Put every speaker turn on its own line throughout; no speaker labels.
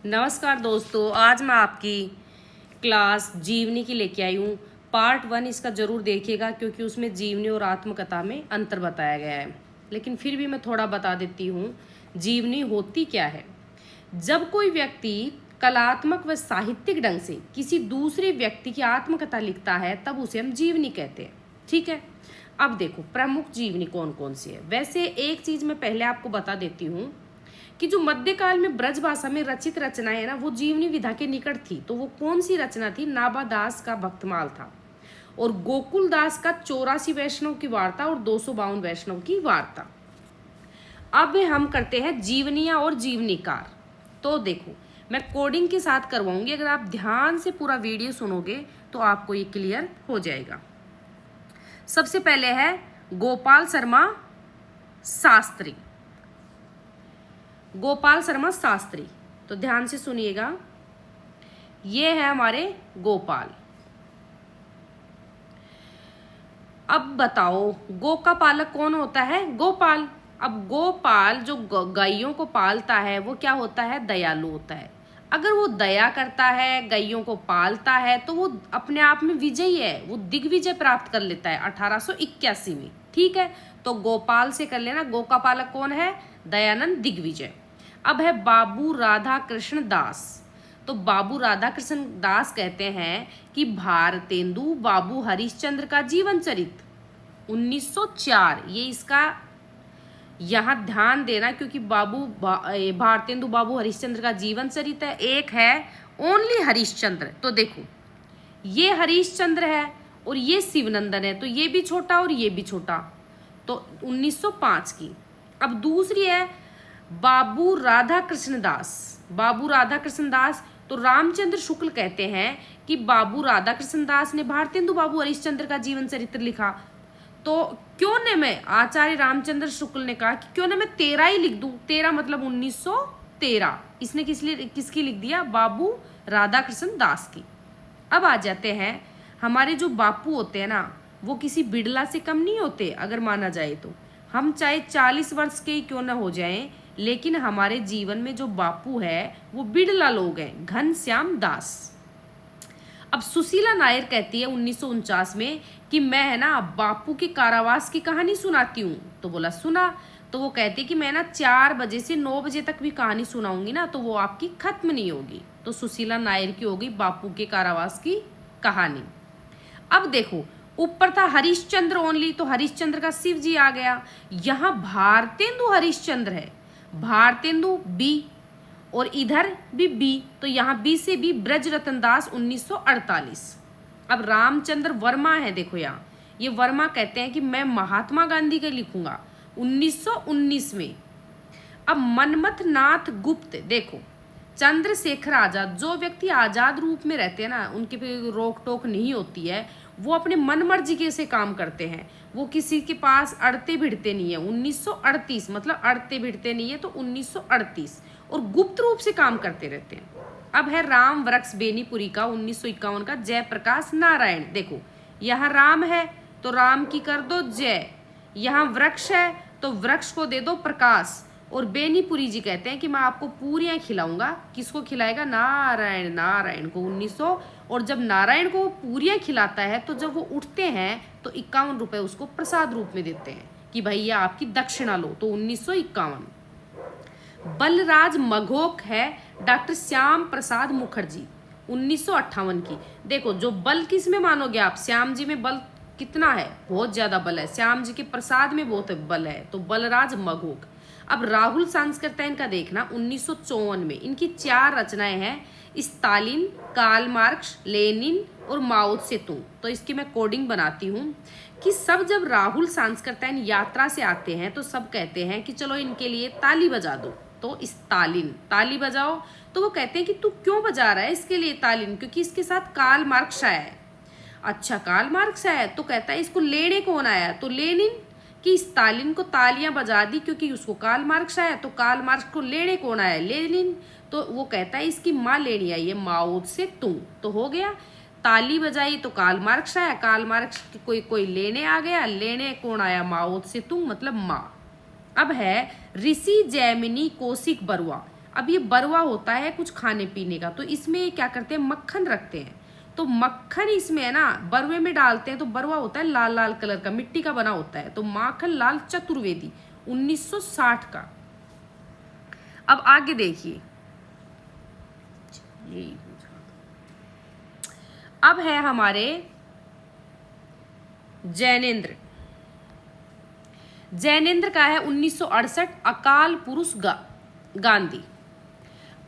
नमस्कार दोस्तों, आज मैं आपकी क्लास जीवनी की लेके आई हूँ। पार्ट 1 इसका ज़रूर देखिएगा क्योंकि उसमें जीवनी और आत्मकथा में अंतर बताया गया है। लेकिन फिर भी मैं थोड़ा बता देती हूँ जीवनी होती क्या है। जब कोई व्यक्ति कलात्मक व साहित्यिक ढंग से किसी दूसरे व्यक्ति की आत्मकथा लिखता है तब उसे हम जीवनी कहते हैं। ठीक है, अब देखो प्रमुख जीवनी कौन कौन सी है। वैसे एक चीज़ मैं पहले आपको बता देती हूँ कि जो मध्यकाल में ब्रज भाषा में रचित रचनाएं है ना, वो जीवनी विधा के निकट थी। तो वो कौन सी रचना थी? नाभादास का भक्तमाल था और गोकुल दास का 84 वैष्णव की वार्ता और 252 वैष्णव की वार्ता। अब हम करते हैं जीवनियां और जीवनीकार। तो देखो मैं कोडिंग के साथ करवाऊंगी, अगर आप ध्यान से पूरा वीडियो सुनोगे तो आपको ये क्लियर हो जाएगा। सबसे पहले है गोपाल शर्मा शास्त्री। गोपाल शर्मा शास्त्री, तो ध्यान से सुनिएगा। ये है हमारे गोपाल। अब बताओ गो का पालक कौन होता है? गोपाल। अब गोपाल जो गायों को पालता है वो क्या होता है? दयालु होता है। अगर वो दया करता है, गायों को पालता है, तो वो अपने आप में विजयी है, वो दिग्विजय प्राप्त कर लेता है 1881 में। ठीक है, तो गोपाल से कर लेना। गो का पालक कौन है? दयानंद दिग्विजय। अब है बाबू राधा कृष्ण दास। तो बाबू राधा कृष्ण दास कहते हैं कि भारतेंदु बाबू हरिश्चंद्र का जीवन चरित्र 1904, ये इसका यहाँ ध्यान देना क्योंकि भारतेंदु बाबू हरिश्चंद्र का जीवन चरित्र है। एक है ओनली हरिश्चंद्र। तो देखो ये हरिश्चंद्र है और ये शिवनंदन है, तो ये भी छोटा और ये भी छोटा, तो 1905 की। अब दूसरी है बाबू राधा कृष्ण दास। बाबू राधा कृष्ण दास, तो रामचंद्र शुक्ल कहते हैं कि बाबू राधा कृष्ण दास ने भारतेंदु बाबू हरिश्चंद्र का जीवन चरित्र लिखा। तो क्यों न मैं, आचार्य रामचंद्र शुक्ल ने कहा कि क्यों न मैं 13 ही लिख दूं। 13 मतलब 1913। इसने किसकी लिख दिया? बाबू राधा कृष्ण दास की। अब आ जाते हैं हमारे जो बापू होते हैं ना, वो किसी बिड़ला से कम नहीं होते। अगर माना जाए तो हम चाहे 40 वर्ष के ही क्यों न हो जाएं, लेकिन हमारे जीवन में जो बापू है वो बिड़ला लोग हैं, घनश्याम दास। अब सुशीला नायर कहती है 1949 में कि मैं है ना बापू के कारावास की कहानी सुनाती हूँ। तो बोला सुना। तो वो कहती है कि मैं ना 4 बजे से 9 बजे तक भी कहानी सुनाऊंगी ना, तो वो आपकी खत्म नहीं होगी। तो सुशीला नायर की होगी बापू के कारावास की कहानी। अब देखो ऊपर था हरिश्चंद्र ओनली, तो हरिश्चंद्र का शिव जी आ गया। यहाँ भारतेंदु हरिश्चंद्र है, भारतेंदु बी, और इधर भी बी, तो यहाँ बी से बी ब्रज रतन दास 1948। अब रामचंद्र वर्मा है, देखो यहाँ ये वर्मा कहते हैं कि मैं महात्मा गांधी का लिखूंगा 1919 में। अब मनमथ नाथ गुप्त, देखो चंद्रशेखर आजाद, जो व्यक्ति आजाद रूप में रहते हैं ना, उनके पे रोक टोक नहीं होती है, वो अपने मन मर्जी के से काम करते हैं, वो किसी के पास अड़ते भिड़ते नहीं है। 1938 मतलब अड़ते भिड़ते नहीं है, तो 1938, और गुप्त रूप से काम करते रहते हैं। अब है राम वृक्ष बेनीपुरी का 1951 का जयप्रकाश नारायण। देखो यहाँ राम है तो राम की कर दो जय, यहाँ वृक्ष है तो वृक्ष को दे दो प्रकाश। और बेनीपुरी जी कहते हैं कि मैं आपको पूरियां खिलाऊंगा। किसको खिलाएगा? नारायण, नारायण को 1900। और जब नारायण को पूरियां खिलाता है तो जब वो उठते हैं तो 51 रुपए उसको प्रसाद रूप में देते हैं कि भैया आपकी दक्षिणा लो, तो 1951। बलराज मघोक है डॉक्टर श्याम प्रसाद मुखर्जी 1958 की। देखो जो बल किस में मानोगे आप? श्याम जी में बल कितना है? बहुत ज्यादा बल है। श्याम जी के प्रसाद में बहुत बल है, तो बलराज मघोक। अब राहुल सांस्कृत्यायन का देखना 1954 में। इनकी 4 रचनाएं हैं, स्टालिन, कार्ल मार्क्स, लेनिन और माओ त्से-तुंग। तो इसकी मैं कोडिंग बनाती हूँ कि सब जब राहुल सांस्कृत्यायन यात्रा से आते हैं तो सब कहते हैं कि चलो इनके लिए ताली बजा दो। तो स्टालिन ताली बजाओ, तो वो कहते हैं कि तू क्यों बजा रहा है इसके लिए तालिन? क्योंकि इसके साथ कार्ल मार्क्स आया है। अच्छा कार्ल मार्क्स आया, तो कहता है इसको लेने कौन आया? तो लेनिन। कि स्टालिन को तालियां बजा दी क्योंकि उसको कार्ल मार्क्स आया, तो कार्ल मार्क्स को लेने कौन आया? लेनिन। तो वो कहता है इसकी माँ लेनी आई है, माओ त्से-तुंग। तो हो गया, ताली बजाई तो कार्ल मार्क्स आया, कार्ल मार्क्स कोई लेने आ गया, लेने कौन आया? माओ त्से-तुंग मतलब माँ। अब है ऋषि जैमिनी कौशिक बरुआ। अब ये बरवा होता है कुछ खाने पीने का, तो इसमें क्या करते हैं, मक्खन रखते हैं। तो मक्खन इसमें है ना, बरवे में डालते हैं, तो बरवा होता है लाल लाल कलर का, मिट्टी का बना होता है। तो माखन लाल चतुर्वेदी 1960 का। अब आगे देखिए, अब है हमारे जैनेन्द्र। जैनेन्द्र का है 1968, अकाल पुरुष गांधी।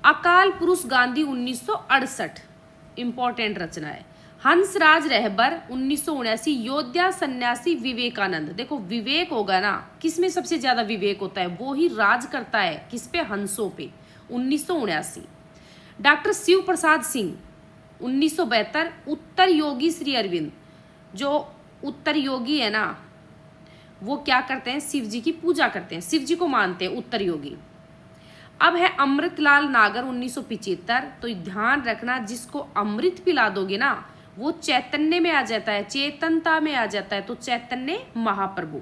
अकाल पुरुष गांधी 1968 इंपॉर्टेंट रचना है। हंसराज रहबर 1979, योद्धा सन्यासी विवेकानंद। देखो विवेक होगा ना, किसमें सबसे ज्यादा विवेक होता है, वो ही राज करता है, किस पे, हंसों पे, 1979। डॉक्टर शिव प्रसाद सिंह 1972, उत्तर योगी श्री अरविंद। जो उत्तर योगी है ना, वो क्या करते हैं, शिव जी की पूजा करते हैं, शिव जी को मानते हैं उत्तर योगी। अब है अमृतलाल नागर 1975। तो ध्यान रखना, जिसको अमृत पिला दोगे ना वो चैतन्य में आ जाता है, चेतनता में आ जाता है, तो चैतन्य महाप्रभु।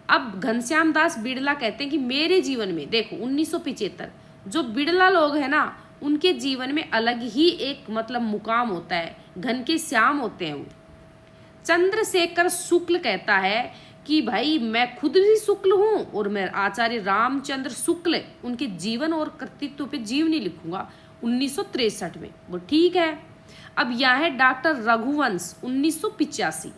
अब घनश्याम दास बिड़ला कहते हैं कि मेरे जीवन में, देखो 1975, जो बिड़ला लोग हैं ना उनके जीवन में अलग ही एक मतलब मुकाम होता है, घन के श्याम होते हैं वो। चंद्रशेखर शुक्ल कहता है कि भाई मैं खुद भी शुक्ल हूं और मैं आचार्य रामचंद्र शुक्ल उनके जीवन और कृतित्व पे जीवनी लिखूंगा 1963 में। वो ठीक है। अब यह है डॉक्टर रघुवंश 1985।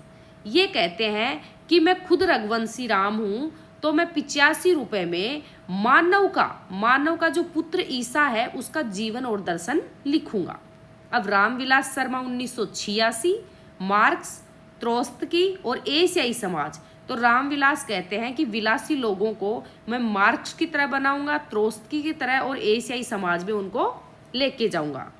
ये कहते हैं कि मैं खुद रघुवंशी राम हूं, तो मैं 85 रुपए में मानव का जो पुत्र ईसा है उसका जीवन और दर्शन लिखूंगा। अब रामविलास शर्मा 1986, मार्क्स, त्रोत्स्की और एशियाई समाज। तो रामविलास कहते हैं कि विलासी लोगों को मैं मार्क्स की तरह बनाऊंगा, त्रोत्स्की की तरह, और एशियाई समाज में उनको लेके जाऊंगा।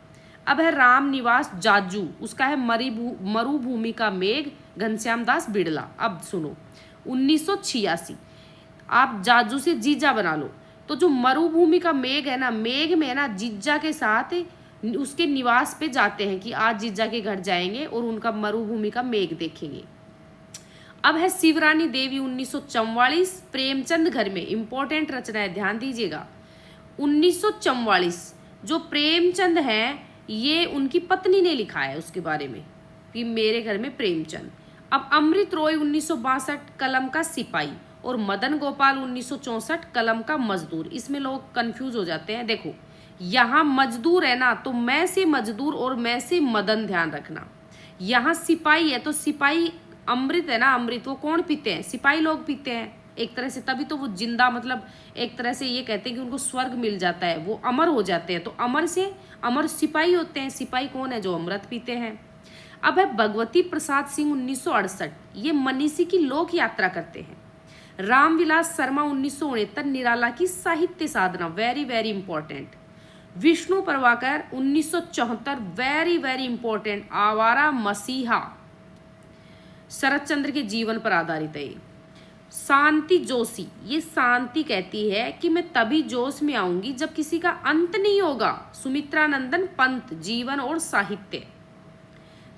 अब है रामनिवास जाजू, उसका है मरुभूमि का मेघ, घनश्याम दास बिड़ला। अब सुनो 1986, आप जाजू से जीजा बना लो। तो जो मरुभूमि का मेघ है ना, मेघ में है ना जीजा के साथ उसके निवास पे जाते हैं कि आज जीजा के घर जाएंगे और उनका मरुभूमि का मेघ देखेंगे। अब है शिवरानी देवी 1944, प्रेमचंद घर में, इंपॉर्टेंट रचना है, ध्यान दीजिएगा। 1944 जो प्रेमचंद हैं ये उनकी पत्नी ने लिखा है उसके बारे में कि मेरे घर में प्रेमचंद। अब अमृत रॉय 1962 कलम का सिपाही, और मदन गोपाल 1964 कलम का मजदूर। इसमें लोग कंफ्यूज हो जाते हैं। देखो यहाँ मजदूर है ना, तो मैं से मजदूर और मैं से मदन, ध्यान रखना। यहाँ सिपाही है तो सिपाही अमृत है ना, अमृत वो कौन पीते हैं, सिपाही लोग पीते हैं एक तरह से, तभी तो वो जिंदा, मतलब एक तरह से ये कहते हैं कि उनको स्वर्ग मिल जाता है, वो अमर हो जाते हैं। तो अमर से अमर सिपाही होते हैं। सिपाही कौन है, जो अमृत पीते हैं। अब है भगवती प्रसाद सिंह 1968, ये मनीषी की लोक यात्रा करते हैं। रामविलास शर्मा 1969, निराला की साहित्य साधना, very very important. Vishnu Prabhakar 1974, very very important, Awara Masiha, शरद चंद्र के जीवन पर आधारित है। शांति जोशी, ये शांति कहती है कि मैं तभी जोश में आऊंगी जब किसी का अंत नहीं होगा, सुमित्रानंदन पंत, जीवन और साहित्य।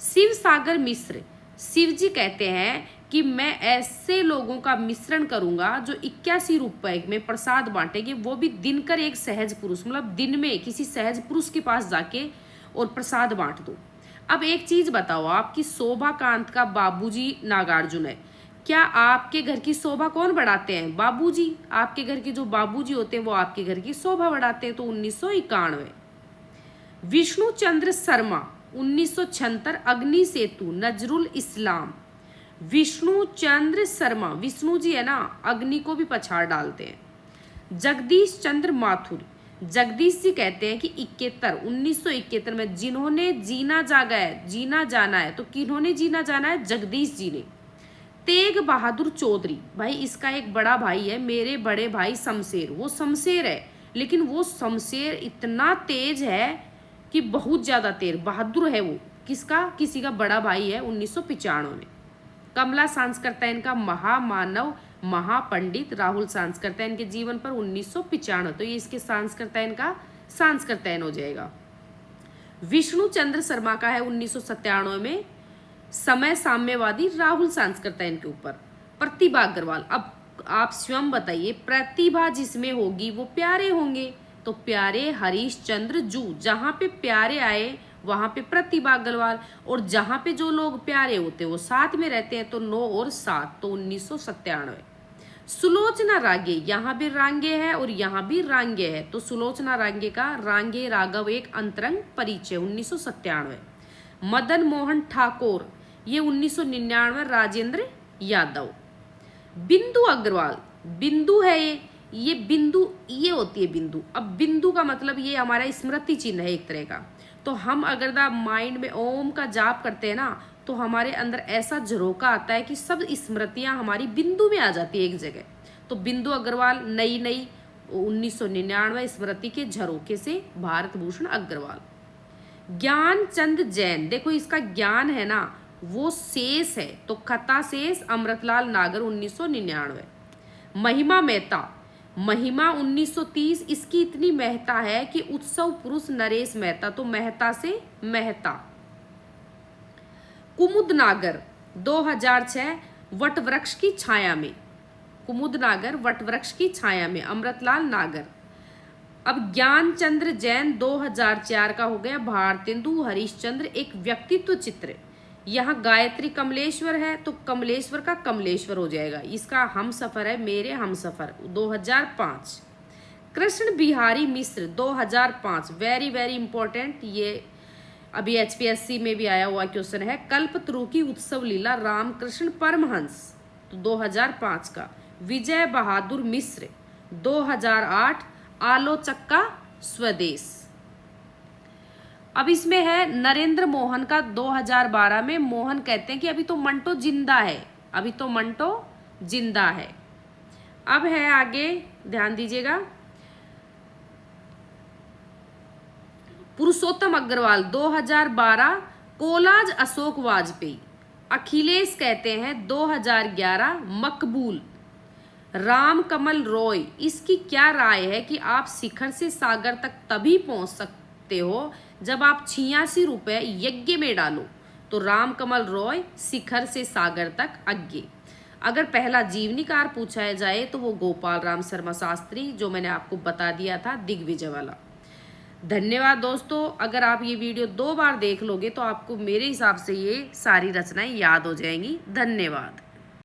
शिव सागर मिश्र, शिव जी कहते हैं कि मैं ऐसे लोगों का मिश्रण करूंगा जो 81 रुपए में प्रसाद बांटेंगे, वो भी दिनकर एक सहज पुरुष, मतलब दिन में किसी सहज पुरुष के पास जाके और प्रसाद बांट दो। अब एक चीज बताओ, आपकी शोभा कांत का बाबूजी नागार्जुन है, क्या आपके घर की शोभा कौन बढ़ाते हैं, बाबूजी। आपके घर के जो बाबूजी होते हैं वो आपके घर की शोभा बढ़ाते हैं। तो 1991। विष्णु चंद्र शर्मा 1976, अग्नि सेतु, नजरुल इस्लाम। विष्णु चंद्र शर्मा, विष्णु जी है ना, अग्नि को भी पछाड़ डालते हैं। जगदीश चंद्र माथुर, जगदीश जी कहते हैं कि 1971 में जिन्होंने जीना जाना है, तो किन्होंने जीना जाना है, जगदीश जी ने। तेग बहादुर चौधरी, भाई इसका एक बड़ा भाई है, मेरे बड़े भाई शमशेर, वो शमशेर है, लेकिन वो शमशेर इतना तेज है कि बहुत ज्यादा तेज, बहादुर है वो। किसका, किसी का बड़ा भाई है। 1995 में। कमला सांस्कृत्यायन का महामानव, महापंडित, राहुल सांस्कृत्यायन के जीवन पर 1995, तो ये इसके सांस्कृत्यायन का सांस्कृत्यायन हो जाएगा। विष्णु चंद्र शर्मा का है 1997 में, समय साम्यवादी, राहुल सांस्कृत्यायन के ऊपर। प्रतिभा अग्रवाल, अब आप स्वयं बताइए, प्रतिभा जिसमें होगी वो प्यारे होंगे, तो प्यारे हरीश चंद्र जू, जहां पे प्यारे आए वहां पे प्रतिभा अग्रवाल, और जहां पे जो लोग प्यारे होते हैं वो साथ में रहते हैं, तो 9 और 7, तो 1997। सुलोचना रागे, यहाँ भी रांगे है और यहाँ भी रांगे है, तो सुलोचना रांगे का रांगे राघव एक अंतरंग परिचय 1997। मदन मोहन ठाकुर, ये 1999। राजेंद्र यादव। बिंदु अग्रवाल, बिंदु है ये बिंदु, ये होती है बिंदु। अब बिंदु का मतलब ये हमारा स्मृति चिन्ह है एक तरह का। तो हम अगर द माइंड में ओम का जाप करते हैं ना, तो हमारे अंदर ऐसा झरोका आता है कि सब स्मृतियां हमारी बिंदु में आ जाती है एक जगह। तो बिंदु अग्रवाल नई 1999 स्मृति के झरोके से भारत भूषण अग्रवाल। ज्ञानचंद जैन, देखो इसका ज्ञान है ना वो शेष है, तो खता शेष अमृतलाल नागर 1999। महिमा मेहता, महिमा 1930, इसकी इतनी महत्ता है कि उत्सव पुरुष नरेश मेहता, तो मेहता से मेहता। कुमुद नागर 2006, वटवृक्ष की छाया में, कुमुद नागर वटवृक्ष की छाया में, अमृतलाल नागर। अब ज्ञानचंद्र जैन 2004 का हो गया भारतेंदु हरिश्चंद्र एक व्यक्तित्व चित्र। यहाँ गायत्री कमलेश्वर है, तो कमलेश्वर का कमलेश्वर हो जाएगा। इसका हम सफर है मेरे हम सफर 2005। कृष्ण बिहारी मिश्र 2005, वेरी वेरी इंपॉर्टेंट, ये अभी HPSC में भी आया हुआ क्वेश्चन है। कल्पतरु की उत्सव लीला रामकृष्ण परमहंस, तो 2005 का। विजय बहादुर मिश्र 2008, आलोचक का स्वदेश। अब इसमें है नरेंद्र मोहन का 2012 में। मोहन कहते हैं कि अभी तो मंटो जिंदा है, अभी तो मंटो जिंदा है। अब है आगे, ध्यान दीजिएगा, पुरुषोत्तम अग्रवाल 2012, कोलाज अशोक वाजपेयी। अखिलेश कहते हैं 2011, मकबूल। राम कमल रॉय, इसकी क्या राय है कि आप शिखर से सागर तक तभी पहुंच सकते हो जब आप 86 रुपए यज्ञ में डालो, तो राम कमल रॉय शिखर से सागर तक आगे। अगर पहला जीवनीकार पूछा जाए तो वो गोपाल राम शर्मा शास्त्री, जो मैंने आपको बता दिया था दिग्विजय वाला। धन्यवाद दोस्तों, अगर आप ये वीडियो 2 बार देख लोगे तो आपको मेरे हिसाब से ये सारी रचनाएं याद हो जाएंगी। धन्यवाद।